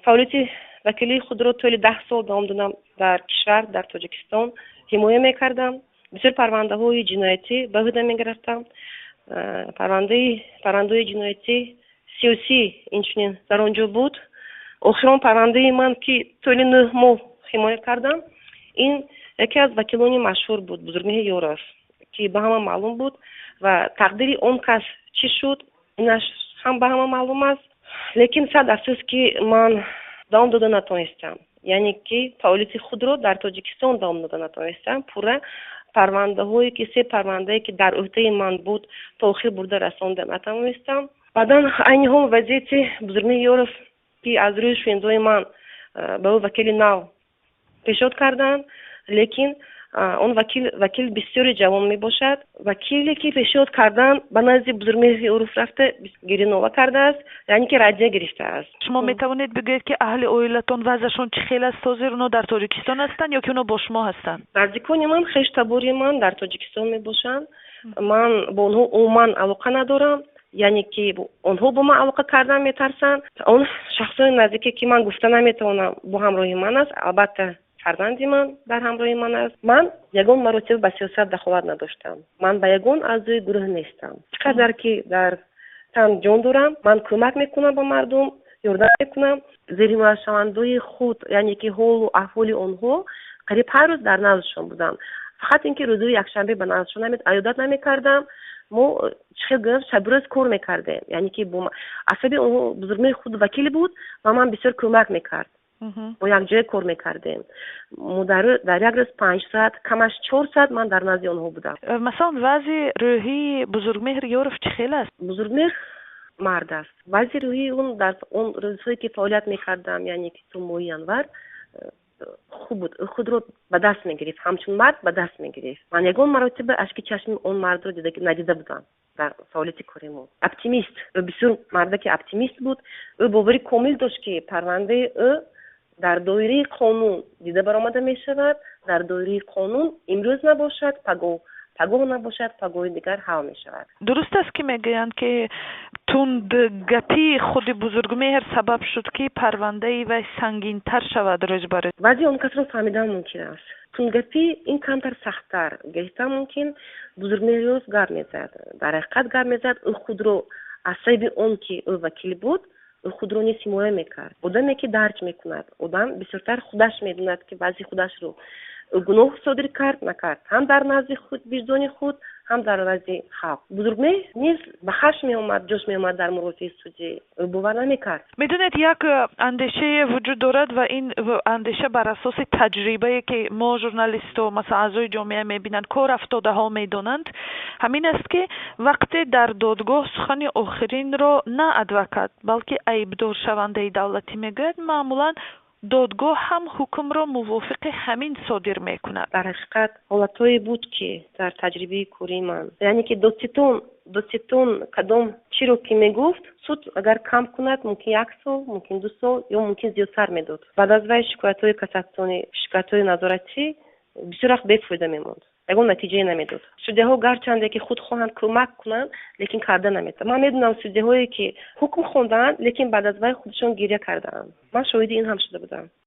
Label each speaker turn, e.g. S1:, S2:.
S1: فعالیت وکیلی خود را طول 10 سال دوام دادم در کشور، در تاجیکستان حمایت میکردم. بسیار پرونده های جنایتی به عهده میگرفتم. پرونده جنایتی سیاسی اینچنین در آنجا بود. آخرین پرونده من که طول 9 ماه حمایت کردم، این یکی از وکیلان مشهور بود، بزرگمهر یارف، که به همه معلوم بود و تقدیر اون کس چی شد اینش هم به همه معلوم است. لیکن صد افسوس که من دوام داده نتونستم، یعنی که فعالیت خود را در تاجیکستان دوام داده نتونستم. پورا پرونده هایی که 3 پرونده که در عهده من بود تا آخر برده رسانده نتونستم. بعدا این هم وضعیت بزرگمهر یارف که از روی شویندوی من به وکیل نو پیشنهاد کردن، لیکن اون وکیل بسیار جوان می باشد. وکیلی که پیشنهاد کردن به نزد بزرگمهر یارف رفته گیرینووا کرده است، یعنی که رجعه گرفته است.
S2: شما می توانید بگویید که اهل اویلتون وضعشون چه خیلی است حاضر؟ اونا در تاجیکستان هستند یا که اونا با شما هستند؟
S1: نزدیکان من، خویش تباری من در تاجیکستان می باشند. من با اونها عموما علاقه ندارم، یعنی که اونها با من علاقه کردن میترسن. اون شخصای نزدیکی که من گفته نمیتونم با همراهی من است، البته فرزندی من در همراهی من است. من یگان مراتب به سیاست دخالت نداشتم. من به یگان اعضای گروه نیستم. چقدر که در تن جان دارم، من کمک میکنم به مردم، یاردم میکنم. زیر مشاوندوی خود، یعنی که حال و احوال اونها قریب هر روز در نزدشون بودم. فقط اینکه روز یکشنبه به نزدشون عیادت نمیکردم. ما چه شب روز کار میکردیم، یعنی که عصبی اون بزرگمهر خود وکیل بود و من بسیار کمک میکرد. با یک جای کار میکردیم. در یک روز 5 ساعت، کمش 4 ساعت من در نزد اونها بودم.
S2: مثلا وضع روحی بزرگمهر یارف چه خیلی است؟
S1: بزرگمهر مرد است. وضع روحی اون در اون روزهایی که فعالیت میکردم، یعنی که تو ماهی انور، خوب بود. خود رو به دست میگرفت، همچون مرد به دست میگرفت. من یگان مراتب اشک چشم اون مرد رو ندیده بودم در فعالیت کاریمون. اپتیمیست، بسیار مرد که اپتیمیست بود. او باوری کامل داشت که پرونده او در دایره قانون دیده برآمده می شود. در دایره قانون امروز نباشد، پگاه نباشد، پگاه دیگر حل می شود.
S2: درست است که میگویند که تندگپی خود بزرگمهر سبب شد که پرونده و سنگین تر شود روز بر روز.
S1: وضعی اون کس رو فهمیدن ممکن است. تندگپی این کمتر سخت‌تر گرفتن ممکن. بزرگمهر یارف گپ میزد، در حقیقت گپ میزد. او خود رو عصبی اون که او وکیل بود، خود رو نیست حمایت میکرد. آدمی که درک میکند، آدم بسیارتر خودش میدوند که بعضی خودش رو گناه صادر کرد نکرد، هم در نزد خود وجدان خود، هم در نزد خلق. بزرگمهر نیز به خشم میآمد، جوش میآمد در مرافعه سودی باور نمیکرد.
S2: میدونید یک اندیشه وجود دارد و این اندیشه بر اساس تجربه که ما ژورنالیست و مثلا اعضای جامعه میبینند، کار افتاده ها میدونند، همین است که وقتی در دادگاه سخن آخرین را نه ادوکات بلکه عیبدار شونده دولتی میگوید، معمولا دادگاه هم حکم را موافق همین صادر میکند.
S1: در حقیقت حالتایی بود که در تجربه کاری من، یعنی که دادستان کدام چی رو که میگفت، سود اگر کم کند ممکن 1 سال، ممکن 2 سال یا ممکن زیادتر میداد. بعد از وی شکایت‌های کساتونی، شکایت‌های نظارتی بسیار وقت بیفایده میموند، یگان نتیجه نمیداد. سودی‌ها گرچند که خود خواهند کمک کنند، لیکن کرده نمیتونند. من میدونم سودی‌هایی که حکم خوندن لیکن بعد از وی خودشون گریه کردند. من شاهد این هم شده بودم.